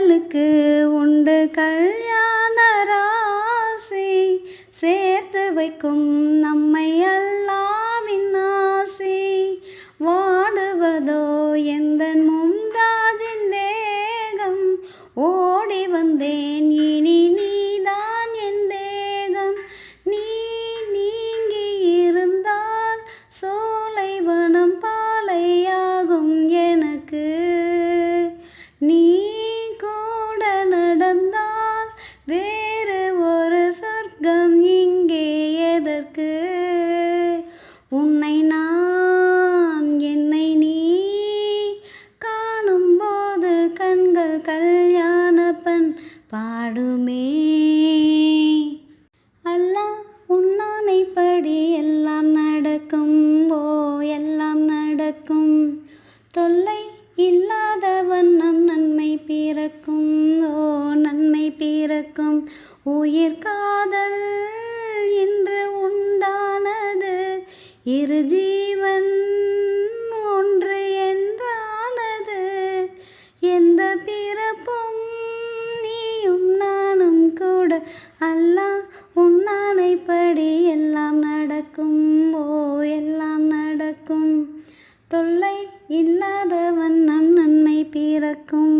காதலுக்கு உண்டு கல்யாண ராசி, சேர்த்து வைக்கும் நம்மை அல்லாவின் ஆசி. வாடுவதோ எந்தன் மும்தாஜின் தேகம், ஓடி வந்தேன் இனி நீதான் என் தேகம். நீ நீங்கி இருந்தால் சோலைவனம் பாலையாகும் எனக்கு, நீ கூட நடந்தால் வேறு ஒரு சொர்க்கம் இங்கே எதற்கு. உன்னை நான் என்னை நீ காணும்போது கண்கள் கல்யாணப்பண் பாடுமே. அல்லாஹ் உன்னானைப்படி எல்லாம் நடக்கும், ஓ எல்லாம் நடக்கும். தொல்லை இல்லாத வண்ணம் நன்மை பிறக்கும், ஓ நன்மை பிறக்கும். உயிர் காதல் இன்று உண்டானது, இரு ஜீவன் ஒன்று என்றானது. எந்த பிறப்பும் நீயும் நானும் கூட அல்லாஹ் உன்னானைப்படி எல்லாம் நடக்கும், ஓ எல்லாம் நடக்கும். தொல்லை இல்லாத வண்ணம் நன்மை பிறக்கும்.